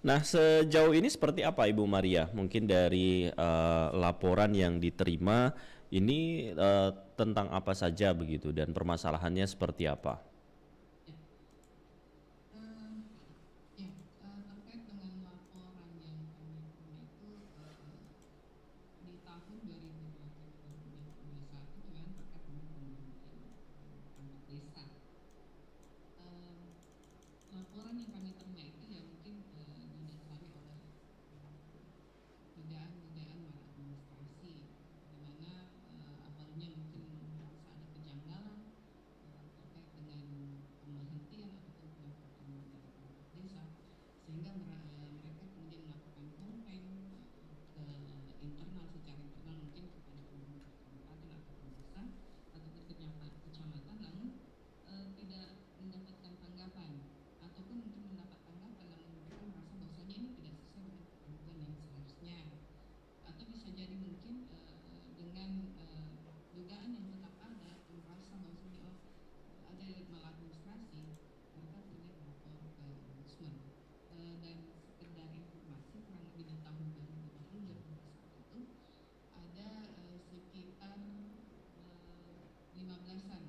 Nah, sejauh ini seperti apa Ibu Maria? Mungkin dari laporan yang diterima ini tentang apa saja begitu dan permasalahannya seperti apa? Ya, eh, ya terkait dengan laporan yang kami terima itu di tahun 2020-2021 itu memang terkait dengan pemberhentian perangkat desa. Eh, Laporan yang kami terima itu ya mungkin didasari oleh dugaan-dugaan maladministrasi, di mana awalnya mungkin merasa ada kejanggalan terkait dengan pemberhentian ataupun pengangkatan dari perangkat desa, sehingga mereka kemudian melakukan komplain ke internal, secara internal mungkin kepada pemerintah kabupaten ataupun desa ataupun kecamatan, namun tidak mendapatkan tanggapan, ataupun mungkin mendapat tanggapan namun mereka merasa bahwasanya ini tidak sesuai dengan ketentuan yang seharusnya, atau bisa jadi mungkin dengan dugaan yang tetap ada dan merasa bahwasanya ada maladministrasi, mereka kemudian melapor ke ombudsman. Dan sekedar informasi, kurang lebih di tahun 2020-2021 itu ada sekitar 15-an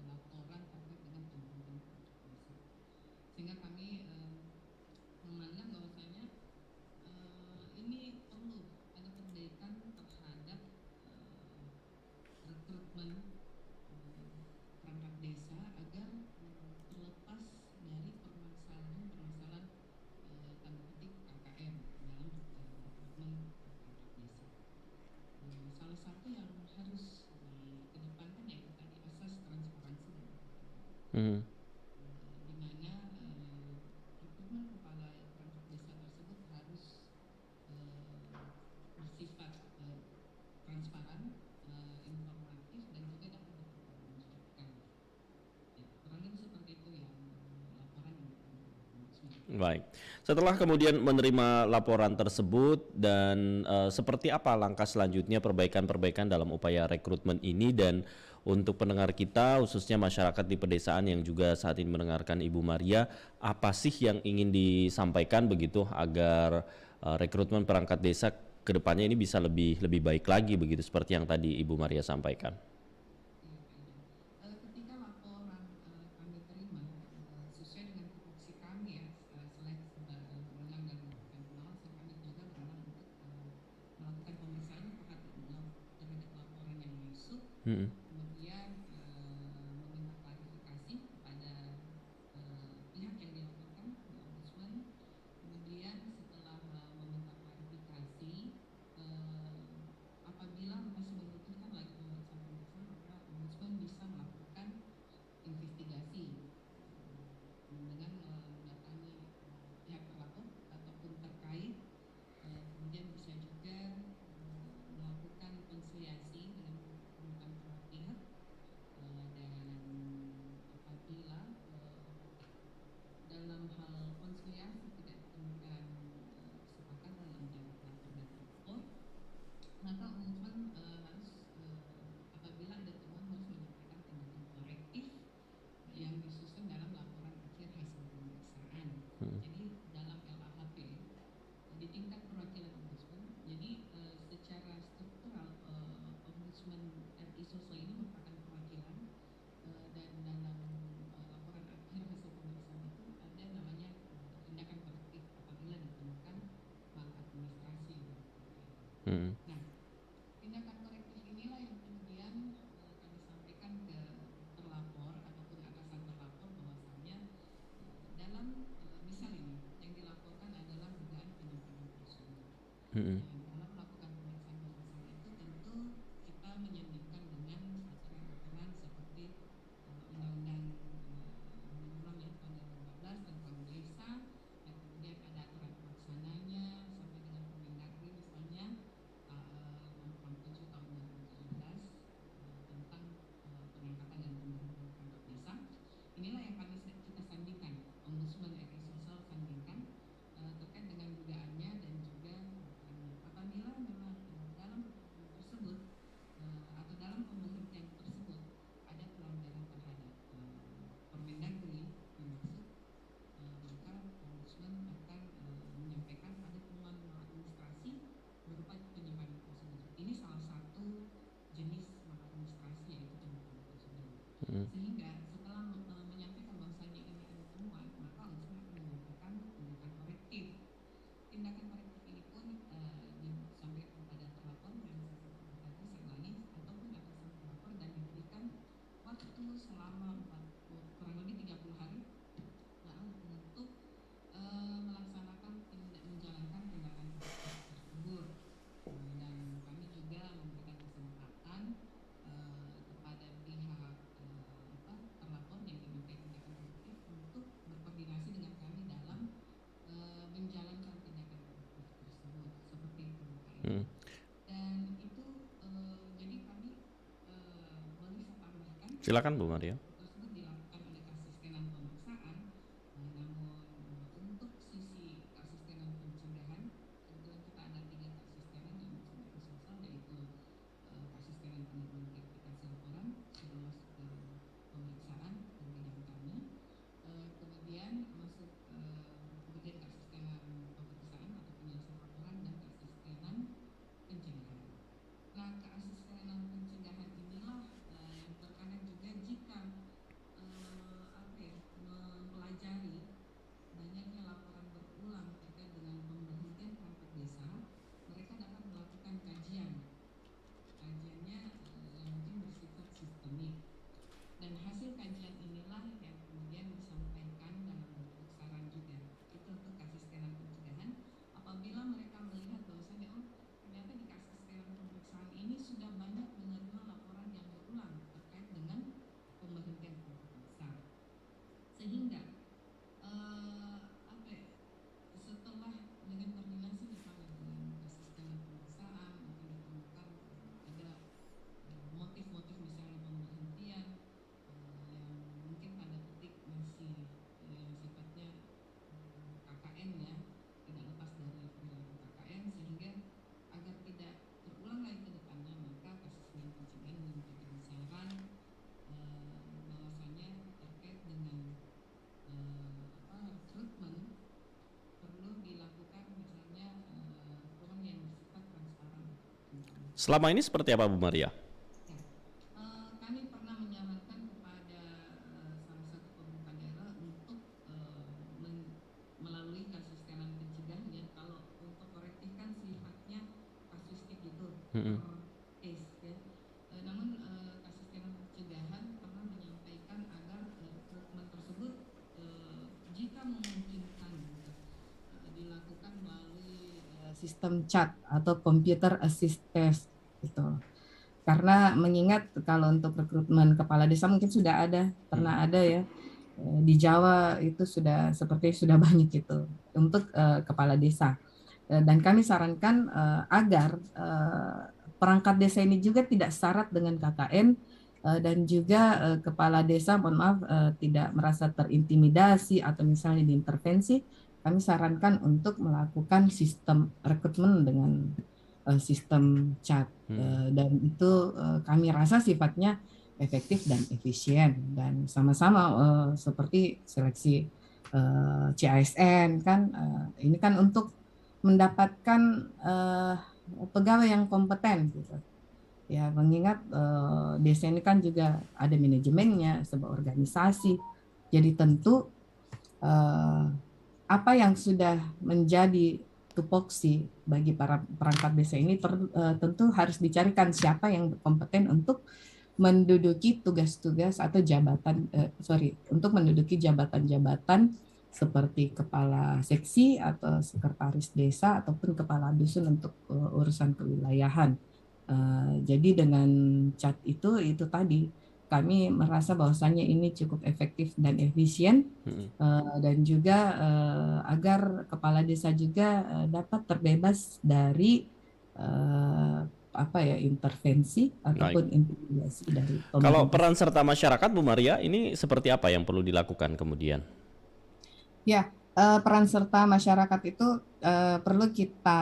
laporan terkait dengan pembunuhan perangkat desa, sehingga kami memandang bahwasanya ini perlu ada perbaikan terhadap rekrutmen perangkat desa agar terlepas dari permasalahan-permasalahan tanda petik KKM dalam rekrutmen perangkat desa. Salah satu yang harus dikedepankan yaitu tadi asas transparansi dan Hmm. di mana rekrutmen kepala perangkat desa tersebut harus bersifat transparan, informatif, dan juga dapat dipertanggungjawabkan. Ya, kurang lebih seperti itu yang laporan yang Baik. Setelah kemudian menerima laporan tersebut dan seperti apa langkah selanjutnya perbaikan-perbaikan dalam upaya rekrutmen ini, dan untuk pendengar kita khususnya masyarakat di pedesaan yang juga saat ini mendengarkan Ibu Maria, apa sih yang ingin disampaikan begitu agar rekrutmen perangkat desa kedepannya ini bisa lebih lebih baik lagi begitu seperti yang tadi Ibu Maria sampaikan. Iya, Pak Ida. Ketika laporan kami terima sesuai dengan tupoksi kami ya, selain berwenang dan melakukan pengawasan, kami juga berwenang untuk melakukan pemeriksaan terhadap laporan yang masuk, Hmm. kemudian meminta klarifikasi kepada pihak yang dilaporkan ke ombudsman. Kemudian setelah meminta klarifikasi, eh, apabila masih membutuhkan lagi pemeriksaan-pemeriksaan, maka ombudsman bisa melakukan investigasi dengan mendatangi pihak terlapor ataupun terkait. Kemudian bisa juga melakukan konsiliasi dengan beberapa pihak, dan apabila dalam hal konsiliasi tidak ditemukan kesepakatan antara pelapor dan terlapor, maka ombudsman harus apabila ada temuan harus menyampaikan tindakan korektif yang disusun dalam laporan akhir hasil pemeriksaan. Jadi dalam LAHP di tingkat perwakilan ombudsman, jadi secara struktural ombudsman RI Sosro ini merupakan perwakilan, dan dalam laporan akhir hasil pemeriksaan itu ada namanya tindakan korektif apabila ditemukan maladministrasi. Hmm. Nah, tindakan korektif inilah yang kemudian kami sampaikan ke terlapor ataupun atasan terlapor bahwasannya dalam misal ini yang dilaporkan adalah dugaan penyimpangan prosedur. Hmm. Nah, dalam melakukan pemeriksaan-pemeriksaan itu tentu kita menyandingkan dengan aturan-aturan seperti Undang-Undang Nomor 6 ya tahun 2015 tentang desa, dan kemudian ada aturan pelaksananya sampai dengan Permendagri misalnya nomor 7 tahun 2017 tentang pengangkatan dan pemberhentian perangkat desa. Inilah yang kita sandingkan, Ombudsman RI Sosro sandingkan terkait dengan dugaannya dan juga apa Sehingga setelah menyampaikan bahwasanya ini ada temuan, maka ombudsman akan menyampaikan tindakan korektif. Tindakan korektif ini pun disampaikan kepada terlapor yang seperti tadi saya ulangi, ataupun atasan terlapor, dan diberikan waktu selama kurang lebih 30 hari untuk melaksanakan menjalankan tindakan korektif tersebut. Dan kami juga memberikan kesempatan kepada pihak terlapor yang diminta tindakan korektif untuk berkoordinasi dengan kami dalam menjalankan tindakan korektif tersebut, seperti itu Pak Edi. Dan itu jadi kami boleh saya tambahkan, Silakan Bu Maria. tersebut dilakukan oleh kasistenan pemeriksaan. Namun untuk sisi kasistenan pencegahan, kebetulan kita ada 3 kasistenan yang masuk sosial, yaitu kasistenan penidentifikasi laporan sebelum masuk ke pemeriksaan ke bidang kami, kemudian masuk kemudian kasistenan pemeriksaan atau penyelesaian laporan, dan kasistenan pencegahan. Nah, keasistenan pencegahan inilah yang terkadang juga jika mempelajari banyaknya laporan berulang terkait dengan pemberhentian perangkat desa, mereka dapat melakukan kajian. Kajiannya yang mungkin bersifat sistemik. Dan hasil kajian inilah yang kemudian disampaikan dalam bentuk saran juga. Itu untuk kasistenan pencegahan. Apabila mereka melihat bahwasanya ternyata di kasistenan pemeriksaan ini sudah banyak menerima laporan yang berulang terkait dengan pemberhentian perangkat desa, sehingga setelah dengan koordinasi misalnya dengan kasistenan pemeriksaan mungkin ditemukan ada motif-motif misalnya pemberhentian yang mungkin tanda petik masih yang sifatnya KKN ya, tidak lepas dari perilaku KKN, sehingga agar tidak terulang lagi ke depannya, maka kasistenan pencegahan menyampaikan saran bahwasanya terkait dengan rekrutmen perlu dilakukan misalnya rekrutmen yang bersifat transparan. Selama ini seperti apa Bu Maria? Kami pernah menyarankan kepada salah satu pemerintah daerah untuk melalui kasistenan pencegahan ya, kalau untuk korektif kan sifatnya kasustik gitu, case ya. Namun kasistenan pencegahan pernah menyampaikan agar rekrutmen tersebut jika memungkinkan dilakukan melalui sistem chat atau computer assist test gitu. Karena mengingat kalau untuk rekrutmen kepala desa mungkin sudah ada, pernah ada ya di Jawa itu sudah banyak itu untuk kepala desa. Dan kami sarankan agar perangkat desa ini juga tidak syarat dengan KKN dan juga kepala desa mohon maaf tidak merasa terintimidasi atau misalnya diintervensi. Kami sarankan untuk melakukan sistem rekrutmen dengan sistem chat dan itu kami rasa sifatnya efektif dan efisien, dan sama-sama seperti seleksi CASN kan ini kan untuk mendapatkan pegawai yang kompeten gitu ya, mengingat desa ini kan juga ada manajemennya sebuah organisasi, jadi tentu apa yang sudah menjadi tupoksi bagi para perangkat desa ini tentu harus dicarikan siapa yang kompeten untuk menduduki tugas-tugas atau untuk menduduki jabatan-jabatan seperti kepala seksi atau sekretaris desa ataupun kepala dusun untuk urusan kewilayahan. Jadi dengan chat itu tadi kami merasa bahwasannya ini cukup efektif dan efisien dan juga agar kepala desa juga dapat terbebas dari intervensi ataupun intimidasi dari pemerintah. Kalau peran serta masyarakat Bu Maria ini seperti apa yang perlu dilakukan kemudian? Ya, peran serta masyarakat itu perlu kita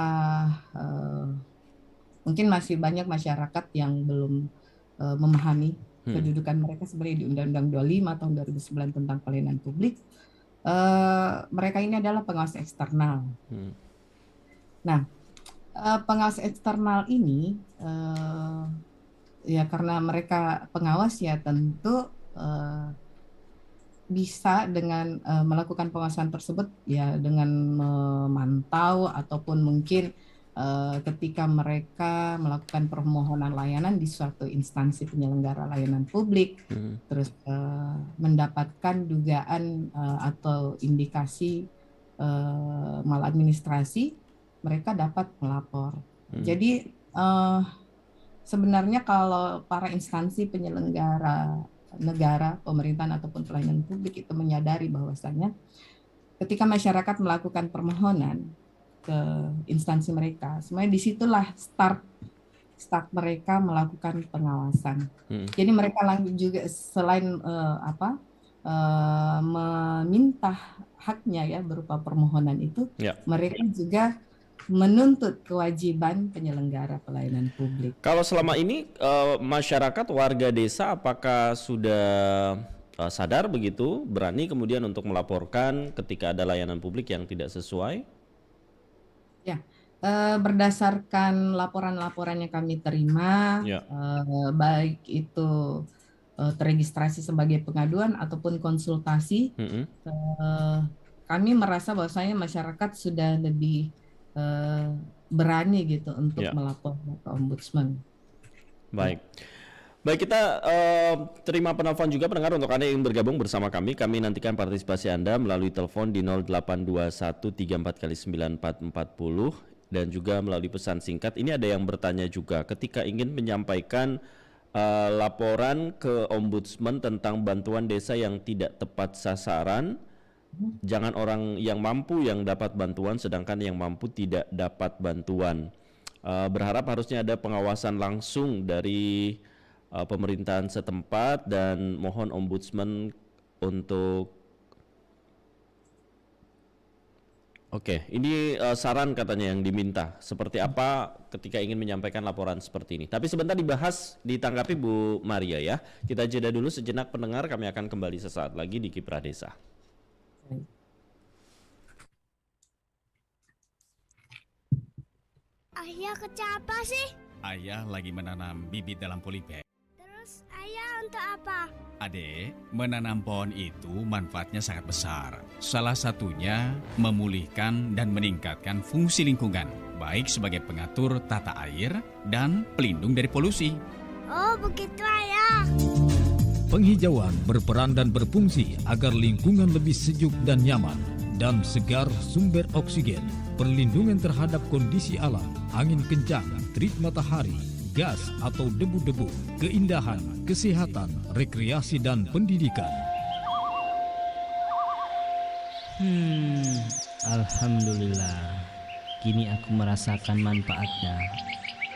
mungkin masih banyak masyarakat yang belum memahami kedudukan mereka sebenarnya di Undang-Undang 25 tahun 2009 tentang pelayanan publik. Mereka ini adalah pengawas eksternal. Nah, pengawas eksternal ini ya karena mereka pengawas ya tentu eh, bisa dengan melakukan pengawasan tersebut ya dengan memantau ataupun mungkin ketika mereka melakukan permohonan layanan di suatu instansi penyelenggara layanan publik, terus mendapatkan dugaan atau indikasi maladministrasi, mereka dapat melapor. Jadi sebenarnya kalau para instansi penyelenggara negara, pemerintahan ataupun pelayanan publik itu menyadari bahwasanya ketika masyarakat melakukan permohonan ke instansi mereka, sebenarnya disitulah start mereka melakukan pengawasan. Jadi mereka juga selain meminta haknya ya berupa permohonan itu, mereka juga menuntut kewajiban penyelenggara pelayanan publik. Kalau selama ini masyarakat warga desa apakah sudah sadar begitu, berani kemudian untuk melaporkan ketika ada layanan publik yang tidak sesuai? Ya, berdasarkan laporan-laporan yang kami terima, baik itu terregistrasi sebagai pengaduan ataupun konsultasi, kami merasa bahwasanya masyarakat sudah lebih berani gitu untuk melapor ke Ombudsman. Baik, kita terima penelpon juga pendengar. Untuk Anda yang bergabung bersama kami nantikan partisipasi Anda melalui telepon di 0821349440 dan juga melalui pesan singkat. Ini ada yang bertanya juga ketika ingin menyampaikan laporan ke Ombudsman tentang bantuan desa yang tidak tepat sasaran. Jangan orang yang mampu yang dapat bantuan sedangkan yang mampu tidak dapat bantuan. Berharap harusnya ada pengawasan langsung dari pemerintahan setempat dan mohon Ombudsman untuk ini saran katanya yang diminta. Seperti apa ketika ingin menyampaikan laporan seperti ini. Tapi sebentar dibahas, ditanggapi Bu Maria ya. Kita jeda dulu sejenak pendengar, kami akan kembali sesaat lagi di Kiprah Desa. Ayah kerja apa sih? Ayah lagi menanam bibit dalam polybag. Terus ayah untuk apa? Adek, menanam pohon itu manfaatnya sangat besar. Salah satunya memulihkan dan meningkatkan fungsi lingkungan, baik sebagai pengatur tata air dan pelindung dari polusi. Oh, begitu ayah. Penghijauan berperan dan berfungsi agar lingkungan lebih sejuk dan nyaman, dan segar sumber oksigen, perlindungan terhadap kondisi alam, angin kencang, terik matahari, gas atau debu-debu, keindahan, kesehatan, rekreasi dan pendidikan. Alhamdulillah, kini aku merasakan manfaatnya.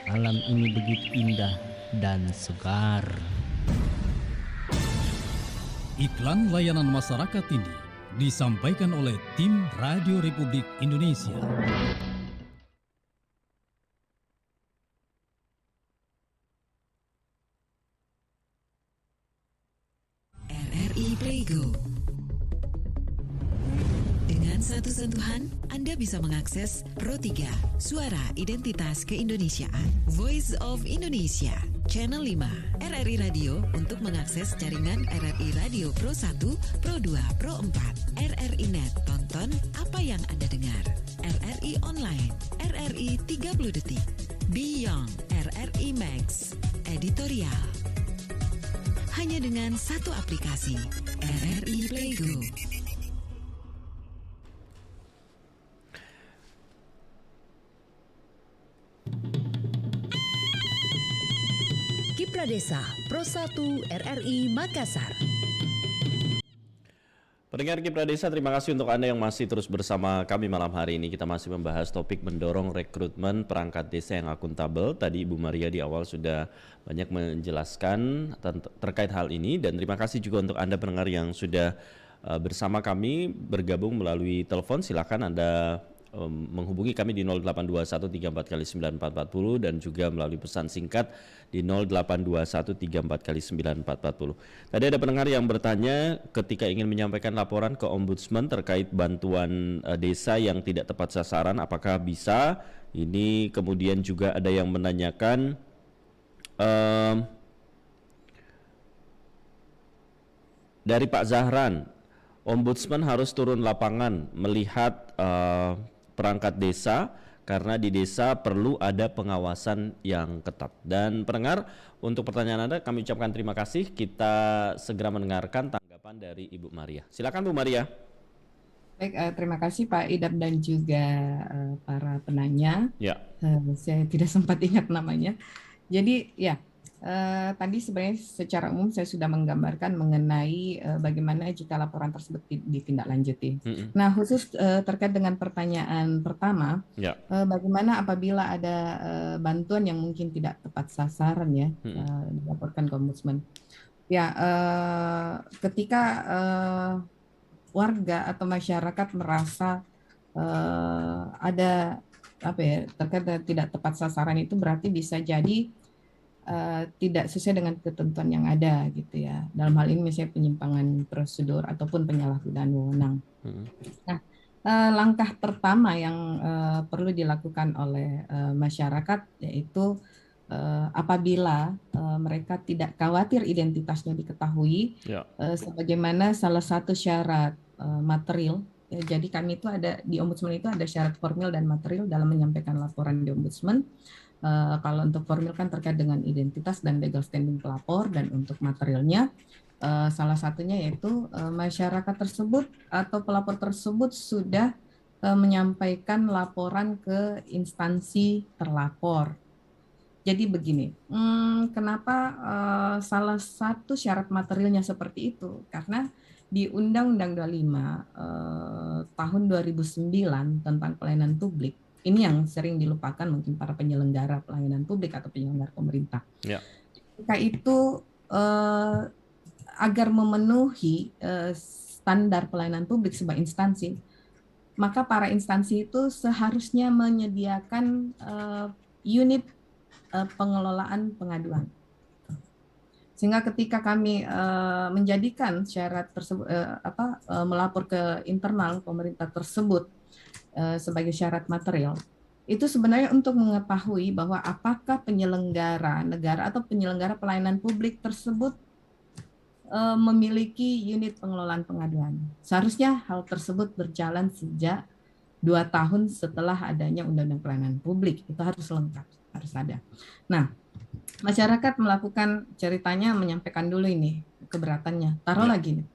Alam ini begitu indah dan segar. Iklan layanan masyarakat ini disampaikan oleh tim Radio Republik Indonesia. RRI Playgo. Dengan satu sentuhan, Anda bisa mengakses Pro 3, Suara Identitas Keindonesiaan, Voice of Indonesia, Channel 5, RRI Radio untuk mengakses jaringan RRI Radio Pro 1, Pro 2, Pro 4, RRI Net, tonton apa yang Anda dengar, RRI Online, RRI 30 Detik, Beyond, RRI Max, Editorial. Hanya dengan satu aplikasi, RRI Playgo. Kiprah Desa Pro 1 RRI Makassar. Pendengar Kiprah Desa, terima kasih untuk Anda yang masih terus bersama kami malam hari ini. Kita masih membahas topik mendorong rekrutmen perangkat desa yang akuntabel. Tadi Ibu Maria di awal sudah banyak menjelaskan terkait hal ini, dan terima kasih juga untuk Anda pendengar yang sudah bersama kami bergabung melalui telepon. Silakan Anda menghubungi kami di 082134kali9440 dan juga melalui pesan singkat di 082134kali9440. Tadi ada pendengar yang bertanya ketika ingin menyampaikan laporan ke Ombudsman terkait bantuan desa yang tidak tepat sasaran, apakah bisa? Ini kemudian juga ada yang menanyakan Dari Pak Zahran, Ombudsman harus turun lapangan melihat perangkat desa karena di desa perlu ada pengawasan yang ketat. Dan pendengar, untuk pertanyaan Anda kami ucapkan terima kasih. Kita segera mendengarkan tanggapan dari Ibu Maria. Silakan Bu Maria. Baik, terima kasih Pak Idam dan juga para penanya. Ya. Saya tidak sempat ingat namanya. Jadi ya, tadi sebenarnya secara umum saya sudah menggambarkan mengenai bagaimana jika laporan tersebut ditindaklanjuti. Nah, khusus terkait dengan pertanyaan pertama, bagaimana apabila ada bantuan yang mungkin tidak tepat sasaran ya, dilaporkan ke Ombudsman. Ya, ketika warga atau masyarakat merasa ada apa ya terkait tidak tepat sasaran, itu berarti bisa jadi tidak sesuai dengan ketentuan yang ada gitu ya. Dalam hal ini misalnya penyimpangan prosedur ataupun penyalahgunaan wewenang. Nah, langkah pertama yang perlu dilakukan oleh masyarakat yaitu apabila mereka tidak khawatir identitasnya diketahui, sebagaimana salah satu syarat material. Ya, jadi kami itu ada di Ombudsman itu ada syarat formil dan material dalam menyampaikan laporan di Ombudsman. Kalau untuk formil kan terkait dengan identitas dan legal standing pelapor, dan untuk materialnya salah satunya yaitu masyarakat tersebut atau pelapor tersebut sudah menyampaikan laporan ke instansi terlapor. Jadi begini, kenapa salah satu syarat materialnya seperti itu? Karena di Undang-Undang 25 tahun 2009 tentang pelayanan publik, ini yang sering dilupakan mungkin para penyelenggara pelayanan publik atau penyelenggara pemerintah. Ketika itu agar memenuhi standar pelayanan publik sebuah instansi, maka para instansi itu seharusnya menyediakan unit pengelolaan pengaduan. Sehingga ketika kami menjadikan syarat tersebut melapor ke internal pemerintah tersebut sebagai syarat material, itu sebenarnya untuk mengetahui bahwa apakah penyelenggara negara atau penyelenggara pelayanan publik tersebut memiliki unit pengelolaan pengaduan. Seharusnya hal tersebut berjalan sejak 2 tahun setelah adanya Undang-Undang Pelayanan Publik. Itu harus lengkap, harus ada. Nah, masyarakat melakukan ceritanya, menyampaikan dulu ini keberatannya. Taruh lagi nih.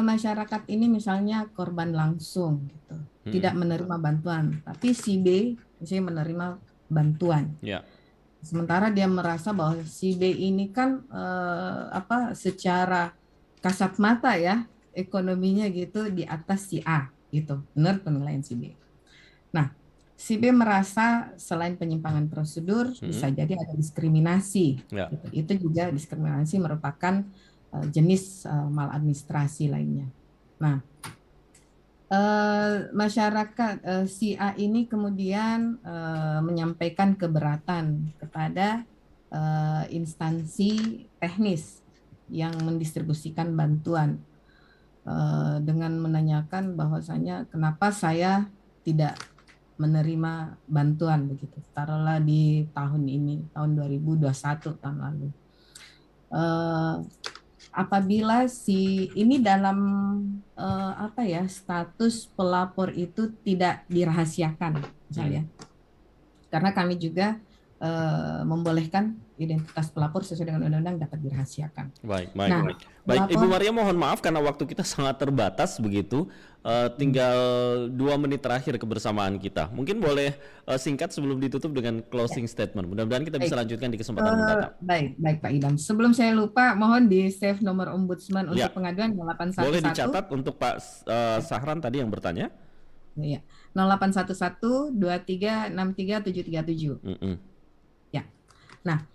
Masyarakat ini misalnya korban langsung gitu. Tidak menerima bantuan, tapi si B misalnya menerima bantuan. Sementara dia merasa bahwa si B ini kan secara kasat mata ya ekonominya gitu di atas si A gitu, menurut penilaian si B. Nah, si B merasa selain penyimpangan prosedur bisa jadi ada diskriminasi. Gitu. Itu juga diskriminasi merupakan jenis maladministrasi lainnya. Nah, masyarakat si A ini kemudian menyampaikan keberatan kepada instansi teknis yang mendistribusikan bantuan dengan menanyakan bahwasanya kenapa saya tidak menerima bantuan begitu. Taruhlah di tahun ini, tahun 2021 tahun lalu. Apabila si ini dalam status pelapor itu tidak dirahasiakan misalnya, karena kami juga membolehkan identitas pelapor sesuai dengan undang-undang dapat dirahasiakan. Baik. Ibu Maria, mohon maaf karena waktu kita sangat terbatas begitu. Tinggal 2 menit terakhir kebersamaan kita. Mungkin boleh singkat sebelum ditutup dengan closing statement. Mudah-mudahan kita bisa lanjutkan di kesempatan mendatang. Baik Pak Idam. Sebelum saya lupa, mohon di save nomor Ombudsman untuk pengaduan 0811. Boleh dicatat untuk Pak Zahran tadi yang bertanya. Iya. 0811 2363 737. Ya. Nah,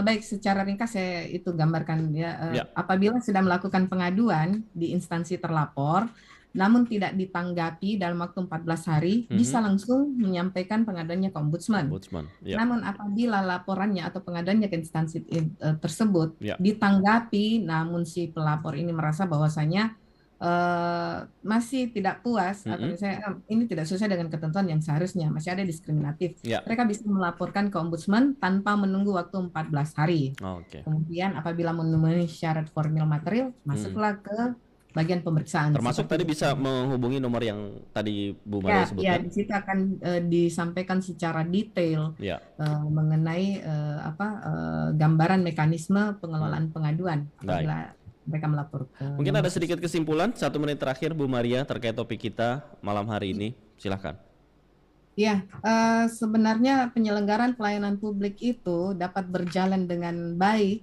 baik, secara ringkas saya itu gambarkan ya. Apabila sudah melakukan pengaduan di instansi terlapor, namun tidak ditanggapi dalam waktu 14 hari, bisa langsung menyampaikan pengaduannya ke Ombudsman. Namun apabila laporannya atau pengaduannya ke instansi tersebut ditanggapi, namun si pelapor ini merasa bahwasanya masih tidak puas atau misalnya ini tidak sesuai dengan ketentuan yang seharusnya, masih ada diskriminatif, Ya. mereka bisa melaporkan ke ombudsman tanpa menunggu waktu 14 hari. Oke. Kemudian apabila memenuhi syarat formil material, masuklah ke bagian pemeriksaan. Termasuk tadi bisa menghubungi nomor yang tadi Bu Maria sebutkan. Di situ akan disampaikan secara detail mengenai gambaran mekanisme pengelolaan pengaduan apabila mereka melapor ke. Mungkin ada sedikit kesimpulan 1 menit terakhir Bu Maria terkait topik kita malam hari ini, silahkan. Ya, sebenarnya penyelenggaraan pelayanan publik itu dapat berjalan dengan baik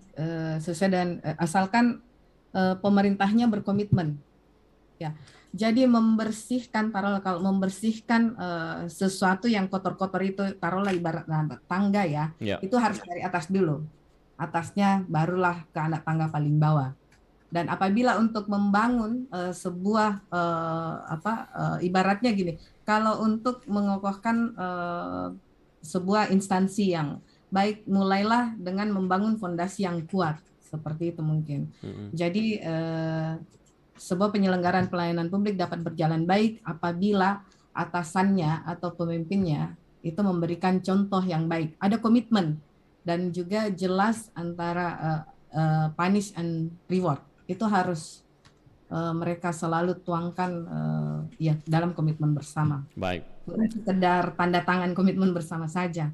sesuai dengan asalkan pemerintahnya berkomitmen. Ya, jadi membersihkan kalau membersihkan sesuatu yang kotor-kotor itu, taruhlah ibarat tangga ya, itu harus dari atas dulu. Atasnya barulah ke anak tangga paling bawah. Dan apabila untuk membangun sebuah ibaratnya gini, kalau untuk mengokohkan sebuah instansi yang baik, mulailah dengan membangun fondasi yang kuat, seperti itu mungkin. Jadi sebuah penyelenggaraan pelayanan publik dapat berjalan baik apabila atasannya atau pemimpinnya itu memberikan contoh yang baik, ada komitmen dan juga jelas antara punish and reward. Itu harus mereka selalu tuangkan dalam komitmen bersama. Baik. Bukan sekedar tanda tangan komitmen bersama saja.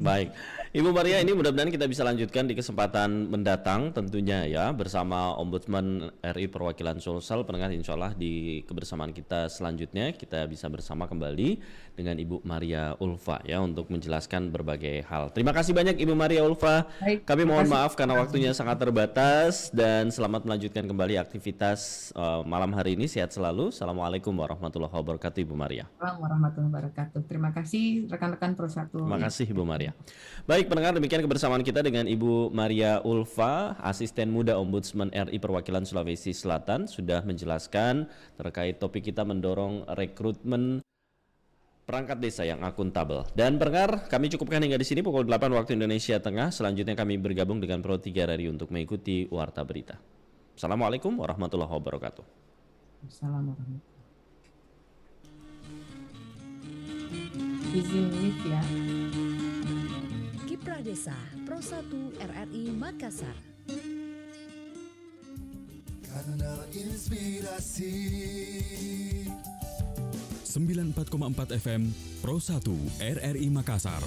Baik, Ibu Maria, ini mudah-mudahan kita bisa lanjutkan di kesempatan mendatang tentunya ya, bersama Ombudsman RI Perwakilan Sulsel. Pendengar, insya Allah di kebersamaan kita selanjutnya kita bisa bersama kembali dengan Ibu Maria Ulfa ya untuk menjelaskan berbagai hal. Terima kasih banyak Ibu Maria Ulfa. Baik, kami mohon maaf karena waktunya sangat terbatas, dan selamat melanjutkan kembali aktivitas malam hari ini. Sehat selalu. Assalamualaikum warahmatullahi wabarakatuh Ibu Maria. Assalamualaikum warahmatullahi wabarakatuh. Terima kasih rekan-rekan Pro1. Terima kasih Ibu Maria. Baik pendengar, demikian kebersamaan kita dengan Ibu Maria Ulfa, Asisten Muda Ombudsman RI Perwakilan Sulawesi Selatan, sudah menjelaskan terkait topik kita mendorong rekrutmen perangkat desa yang akuntabel. Dan pendengar, kami cukupkan hingga di sini pukul 8 waktu Indonesia Tengah. Selanjutnya kami bergabung dengan Pro 3 RRI untuk mengikuti Warta Berita. Assalamualaikum warahmatullahi wabarakatuh. Assalamualaikum. Izin lift ya. Kiprah Desa Pro1 RRI Makassar. Kanal Inspirasi 94,4 FM Pro1 RRI Makassar.